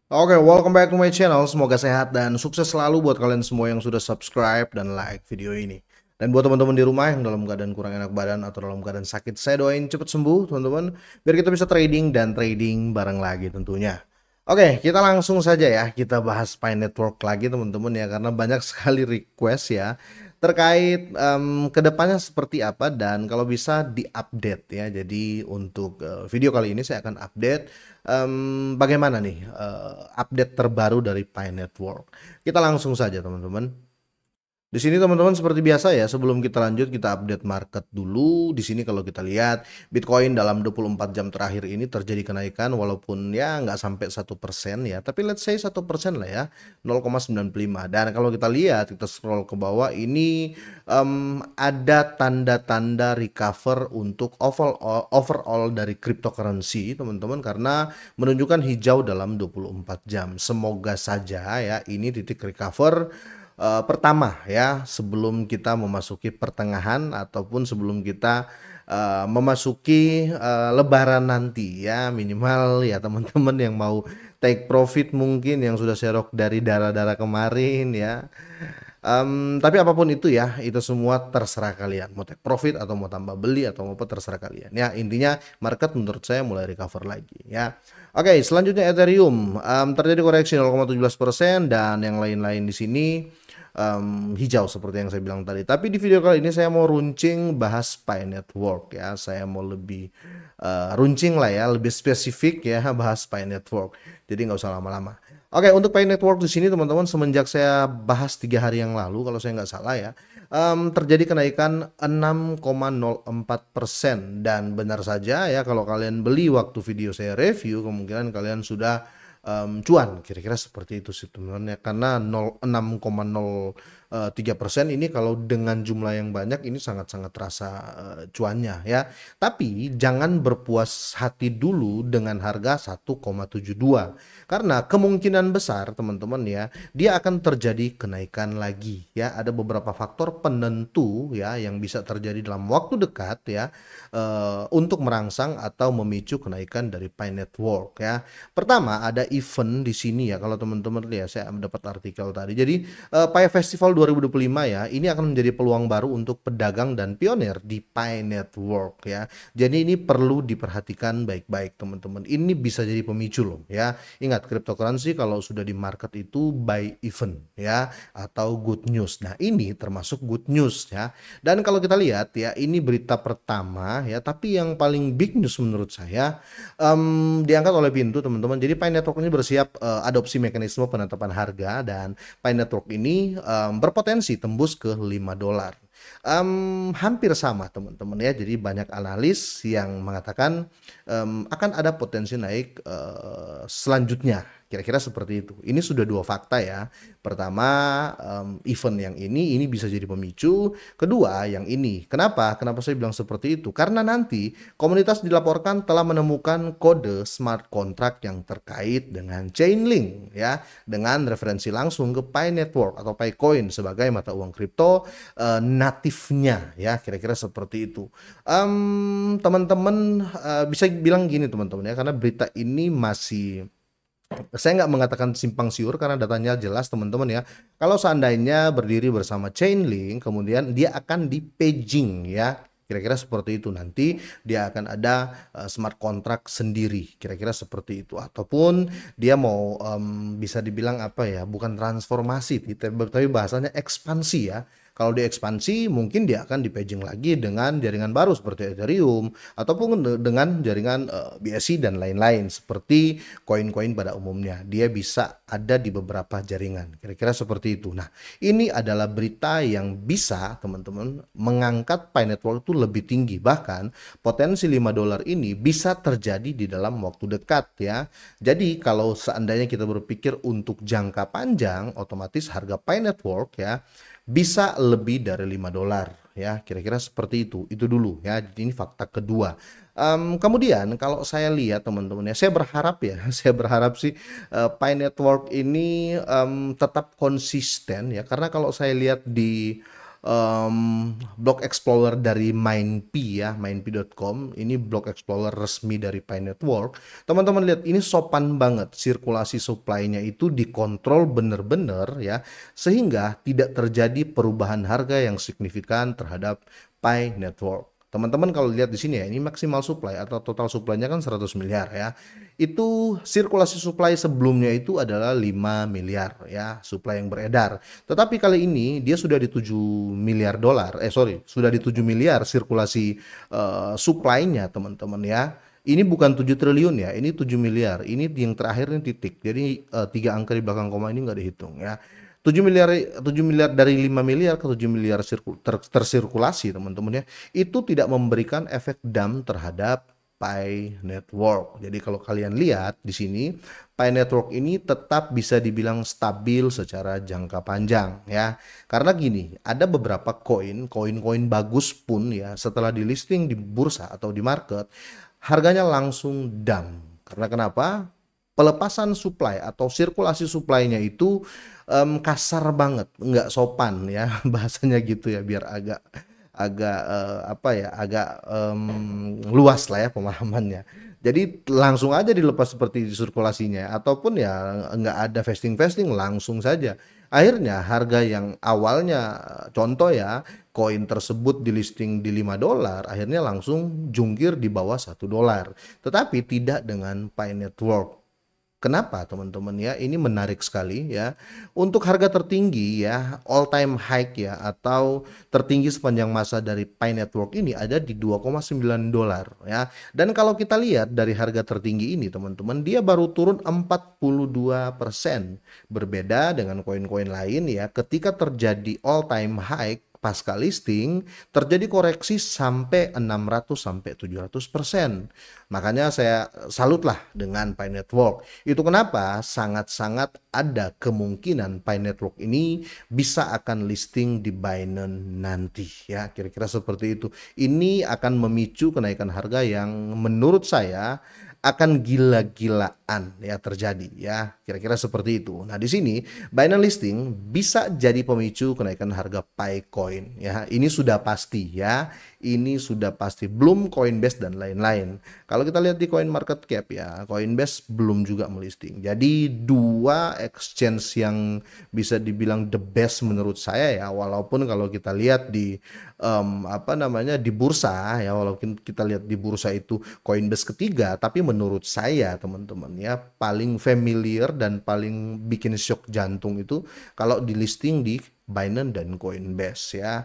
Oke, welcome back to my channel. Semoga sehat dan sukses selalu buat kalian semua yang sudah subscribe dan like video ini. Dan buat teman-teman di rumah yang dalam keadaan kurang enak badan atau dalam keadaan sakit, saya doain cepet sembuh, teman-teman, biar kita bisa trading dan trading bareng lagi tentunya. Oke, kita langsung saja ya, kita bahas Pi Network lagi teman-teman ya, karena banyak sekali request ya terkait kedepannya seperti apa dan kalau bisa diupdate ya. Jadi untuk video kali ini saya akan update bagaimana nih update terbaru dari Pi Network. Kita langsung saja teman-teman. Di sini teman-teman seperti biasa ya, sebelum kita lanjut kita update market dulu. Di sini kalau kita lihat Bitcoin dalam 24 jam terakhir ini terjadi kenaikan walaupun ya nggak sampai 1% ya, tapi let's say 1% lah ya, 0,95. Dan kalau kita lihat kita scroll ke bawah ini ada tanda-tanda recover untuk overall dari cryptocurrency teman-teman, karena menunjukkan hijau dalam 24 jam. Semoga saja ya ini titik recover pertama ya, sebelum kita memasuki pertengahan ataupun sebelum kita memasuki lebaran nanti ya, minimal ya teman-teman yang mau take profit mungkin yang sudah serok dari darah-darah kemarin ya. Tapi apapun itu ya, itu semua terserah kalian. Mau take profit atau mau tambah beli atau mau apa terserah kalian. Ya, intinya market menurut saya mulai recover lagi ya. Oke, selanjutnya Ethereum terjadi koreksi 0,17% dan yang lain-lain di sini hijau seperti yang saya bilang tadi. Tapi di video kali ini saya mau runcing bahas Pi Network ya. Saya mau lebih runcing lah ya, lebih spesifik ya bahas Pi Network. Jadi nggak usah lama-lama. Oke, untuk Pi Network di sini teman-teman semenjak saya bahas 3 hari yang lalu kalau saya nggak salah ya, terjadi kenaikan 6,04% dan benar saja ya kalau kalian beli waktu video saya review kemungkinan kalian sudah cuan, kira-kira seperti itu sih teman-teman ya, karena 6,03% ini kalau dengan jumlah yang banyak ini sangat-sangat terasa cuannya ya. Tapi jangan berpuas hati dulu dengan harga 1,72 karena kemungkinan besar teman-teman ya dia akan terjadi kenaikan lagi ya. Ada beberapa faktor penentu ya yang bisa terjadi dalam waktu dekat ya, untuk merangsang atau memicu kenaikan dari Pi Network ya. Pertama ada event di sini ya, kalau teman-teman lihat saya dapat artikel tadi. Jadi Pi Festival 2025 ya, ini akan menjadi peluang baru untuk pedagang dan pionir di Pi Network ya. Jadi ini perlu diperhatikan baik-baik teman-teman. Ini bisa jadi pemicu loh ya. Ingat cryptocurrency kalau sudah di market itu by event ya atau good news. Nah, ini termasuk good news ya. Dan kalau kita lihat ya, ini berita pertama ya, tapi yang paling big news menurut saya diangkat oleh Pintu teman-teman. Jadi Pi Network ini bersiap adopsi mekanisme penetapan harga dan Pi Network ini berpotensi tembus ke $5. Hampir sama teman-teman ya. Jadi banyak analis yang mengatakan akan ada potensi naik selanjutnya. Kira-kira seperti itu. Ini sudah dua fakta ya. Pertama, event yang ini bisa jadi pemicu. Kedua, yang ini. Kenapa? Kenapa saya bilang seperti itu? Karena nanti komunitas dilaporkan telah menemukan kode smart contract yang terkait dengan Chainlink ya, dengan referensi langsung ke Pi Network atau Picoin sebagai mata uang kripto natifnya ya, kira-kira seperti itu. Teman-teman bisa bilang gini teman-teman ya, karena berita ini masih, saya nggak mengatakan simpang siur karena datanya jelas teman-teman ya. Kalau seandainya berdiri bersama Chainlink, kemudian dia akan di paging ya. Kira-kira seperti itu. Nanti dia akan ada smart contract sendiri. Kira-kira seperti itu. Ataupun dia mau bisa dibilang apa ya, bukan transformasi, tapi bahasanya ekspansi ya. Kalau diekspansi mungkin dia akan di-paging lagi dengan jaringan baru seperti Ethereum ataupun dengan jaringan BSC dan lain-lain seperti koin-koin pada umumnya. Dia bisa ada di beberapa jaringan. Kira-kira seperti itu. Nah, ini adalah berita yang bisa teman-teman mengangkat Pi Network itu lebih tinggi. Bahkan potensi $5 ini bisa terjadi di dalam waktu dekat ya. Jadi kalau seandainya kita berpikir untuk jangka panjang, otomatis harga Pi Network ya bisa lebih dari $5 ya, kira-kira seperti itu dulu ya. Jadi ini fakta kedua. Kemudian kalau saya lihat teman-teman ya, saya berharap ya saya berharap sih Pi Network ini tetap konsisten ya, karena kalau saya lihat di block explorer dari MinePy ya, MinePy.com. Ini block explorer resmi dari Pi Network. Teman-teman lihat ini sopan banget, sirkulasi supply-nya itu dikontrol bener-bener ya, sehingga tidak terjadi perubahan harga yang signifikan terhadap Pi Network. Teman-teman kalau lihat di sini ya, ini maksimal supply atau total supply-nya kan 100 miliar ya. Itu sirkulasi supply sebelumnya itu adalah 5 miliar ya, supply yang beredar. Tetapi kali ini dia sudah di 7 miliar dolar, sudah di 7 miliar sirkulasi supply-nya teman-teman ya. Ini bukan 7 triliun ya, ini 7 miliar. Ini yang terakhir ini titik. Jadi 3 angka di belakang koma ini nggak dihitung ya. 7 miliar dari 5 miliar ke 7 miliar tersirkulasi teman-teman ya. Itu tidak memberikan efek dump terhadap Pi Network. Jadi kalau kalian lihat di sini, Pi Network ini tetap bisa dibilang stabil secara jangka panjang ya. Karena gini, ada beberapa koin-koin bagus pun ya, setelah di listing di bursa atau di market, harganya langsung dump. Karena kenapa? Pelepasan supply atau sirkulasi supply-nya itu kasar banget, nggak sopan ya bahasanya gitu ya, biar agak agak luas lah ya pemahamannya. Jadi langsung aja dilepas seperti sirkulasinya, ataupun ya nggak ada vesting langsung saja. Akhirnya harga yang awalnya contoh ya, koin tersebut di listing di 5 dolar, akhirnya langsung jungkir di bawah 1 dolar. Tetapi tidak dengan Pi Network. Kenapa teman-teman ya? Ini menarik sekali ya. Untuk harga tertinggi ya, all time high ya, atau tertinggi sepanjang masa dari Pi Network ini ada di 2,9 dolar ya. Dan kalau kita lihat dari harga tertinggi ini teman-teman, dia baru turun 42%. Berbeda dengan koin-koin lain ya, ketika terjadi all time high pasca listing terjadi koreksi sampai 600 sampai 700%. Makanya saya salutlah dengan Pi Network. Itu kenapa sangat-sangat ada kemungkinan Pi Network ini bisa akan listing di Binance nanti ya, kira-kira seperti itu. Ini akan memicu kenaikan harga yang menurut saya akan gila-gilaan ya terjadi ya, kira-kira seperti itu. Nah di sini Binance listing bisa jadi pemicu kenaikan harga Pi Coin ya, ini sudah pasti ya, ini sudah pasti. Belum Coinbase dan lain-lain. Kalau kita lihat di Coin Market Cap ya, Coinbase belum juga melisting. Jadi dua exchange yang bisa dibilang the best menurut saya ya, walaupun kalau kita lihat di di bursa ya, walaupun kita lihat di bursa itu Coinbase ketiga, tapi menurut saya teman-teman ya, paling familiar dan paling bikin shock jantung itu kalau di listing di Binance dan Coinbase ya.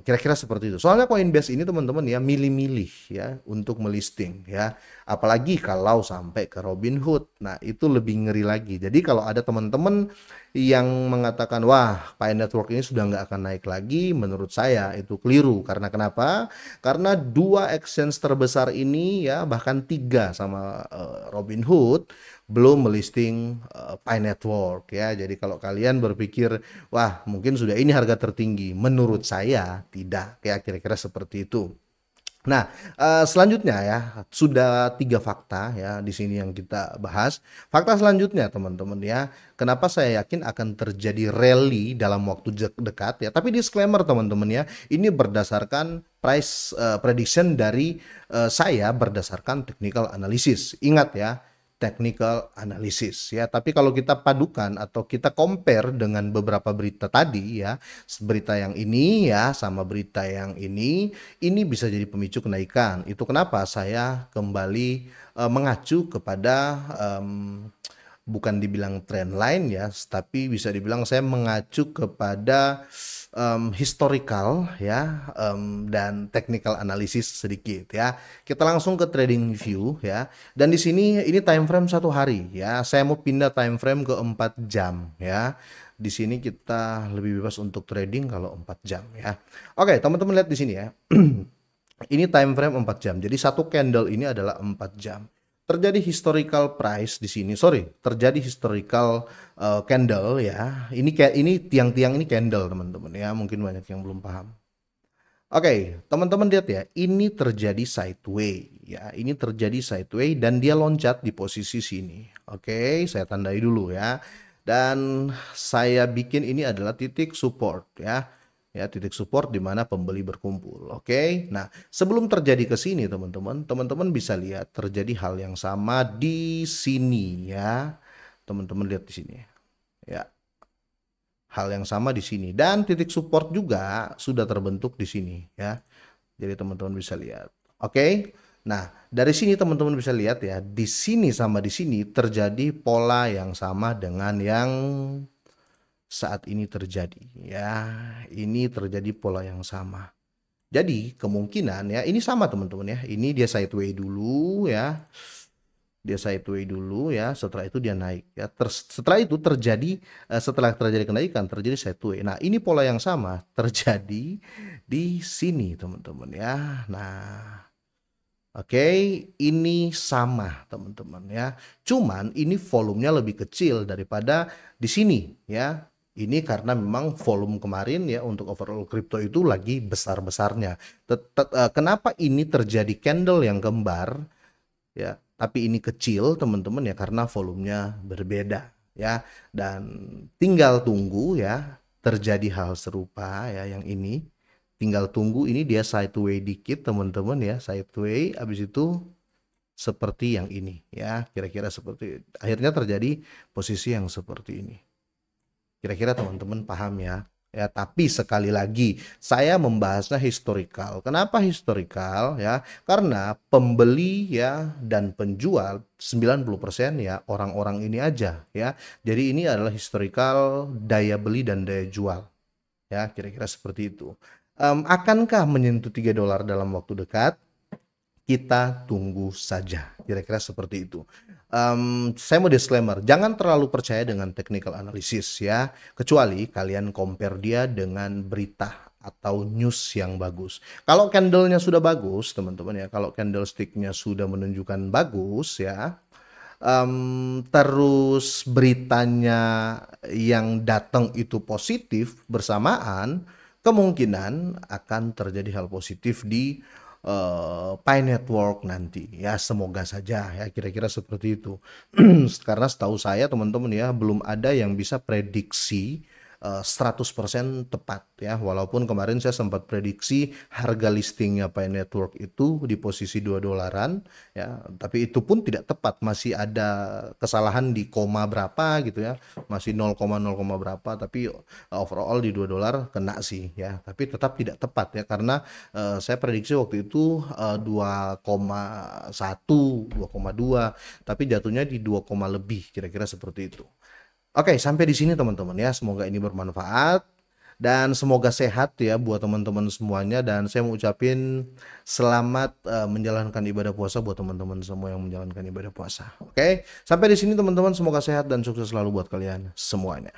Kira-kira seperti itu. Soalnya Coinbase ini teman-teman ya milih-milih ya untuk melisting ya. Apalagi kalau sampai ke Robinhood. Nah, itu lebih ngeri lagi. Jadi kalau ada teman-teman yang mengatakan wah, Pi Network ini sudah nggak akan naik lagi, menurut saya itu keliru. Karena kenapa? Karena dua exchange terbesar ini ya, bahkan tiga sama Robinhood belum melisting Pi Network ya. Jadi kalau kalian berpikir wah mungkin sudah ini harga tertinggi, menurut saya tidak ya, kira-kira seperti itu. Nah, selanjutnya ya, sudah 3 fakta ya di sini yang kita bahas. Fakta selanjutnya teman-teman ya, kenapa saya yakin akan terjadi rally dalam waktu dekat ya. Tapi disclaimer teman-teman ya, ini berdasarkan price prediction dari saya berdasarkan technical analysis. Ingat ya, technical analysis ya. Tapi kalau kita padukan atau kita compare dengan beberapa berita tadi ya, berita yang ini ya sama berita yang ini bisa jadi pemicu kenaikan. Itu kenapa saya kembali mengacu kepada bukan dibilang trend line ya, tapi bisa dibilang saya mengacu kepada historical ya, dan technical analysis sedikit ya. Kita langsung ke trading view ya. Dan di sini ini time frame 1 hari ya. Saya mau pindah time frame ke 4 jam ya. Di sini kita lebih bebas untuk trading kalau 4 jam ya. Oke, teman-teman lihat di sini ya. Ini time frame 4 jam. Jadi satu candle ini adalah 4 jam. Terjadi historical price di sini, terjadi historical candle ya. Ini tiang-tiang ini candle teman-teman ya, mungkin banyak yang belum paham. Oke, teman-teman lihat ya, ini terjadi sideway ya, ini terjadi sideway dan dia loncat di posisi sini. Oke, saya tandai dulu ya. Dan saya bikin ini adalah titik support ya. ya, titik support di mana pembeli berkumpul. Oke. Nah, sebelum terjadi ke sini teman-teman, teman-teman bisa lihat terjadi hal yang sama di sini ya. Teman-teman lihat di sini. Ya. Hal yang sama di sini dan titik support juga sudah terbentuk di sini ya. Jadi teman-teman bisa lihat. Oke. Nah, dari sini teman-teman bisa lihat ya, di sini sama di sini terjadi pola yang sama dengan yang saat ini terjadi ya. Ini terjadi pola yang sama. Jadi kemungkinan ya ini sama teman-teman ya. Ini dia sideway dulu ya. Dia sideway dulu ya, setelah itu dia naik ya. Setelah itu terjadi setelah terjadi kenaikan terjadi sideway. Nah, ini pola yang sama terjadi di sini teman-teman ya. Nah, oke, ini sama teman-teman ya. Cuman ini volumenya lebih kecil daripada di sini ya. Ini karena memang volume kemarin ya untuk overall crypto itu lagi besar-besarnya. Kenapa ini terjadi candle yang kembar ya, tapi ini kecil teman-teman ya karena volumenya berbeda ya, dan tinggal tunggu ya terjadi hal serupa ya yang ini. Tinggal tunggu ini dia sideway dikit teman-teman ya, sideway habis itu seperti yang ini ya, kira-kira seperti akhirnya terjadi posisi yang seperti ini. Kira-kira teman-teman paham ya. Ya, tapi sekali lagi saya membahasnya historical. Kenapa historical ya? Karena pembeli ya dan penjual 90% ya orang-orang ini aja ya. Jadi ini adalah historical daya beli dan daya jual. Ya, kira-kira seperti itu. Akankah menyentuh $3 dalam waktu dekat? Kita tunggu saja, kira-kira seperti itu. Saya mau disclaimer, jangan terlalu percaya dengan technical analysis ya, kecuali kalian compare dia dengan berita atau news yang bagus. Kalau candlenya sudah bagus teman-teman ya, kalau candlesticknya sudah menunjukkan bagus ya, terus beritanya yang datang itu positif bersamaan, kemungkinan akan terjadi hal positif di Pi Network nanti ya, semoga saja ya, kira-kira seperti itu. Karena setahu saya teman-teman ya belum ada yang bisa prediksi 100% tepat ya, walaupun kemarin saya sempat prediksi harga listingnya Pi Network itu di posisi $2 ya, tapi itu pun tidak tepat, masih ada kesalahan di koma berapa gitu ya, masih 0, berapa, tapi overall di $2 kena sih ya, tapi tetap tidak tepat ya karena saya prediksi waktu itu 2,1 2,2 tapi jatuhnya di 2, lebih, kira-kira seperti itu. Oke, sampai di sini teman-teman ya. Semoga ini bermanfaat dan semoga sehat ya buat teman-teman semuanya, dan saya mau ucapin selamat menjalankan ibadah puasa buat teman-teman semua yang menjalankan ibadah puasa. Oke, sampai di sini teman-teman, semoga sehat dan sukses selalu buat kalian semuanya.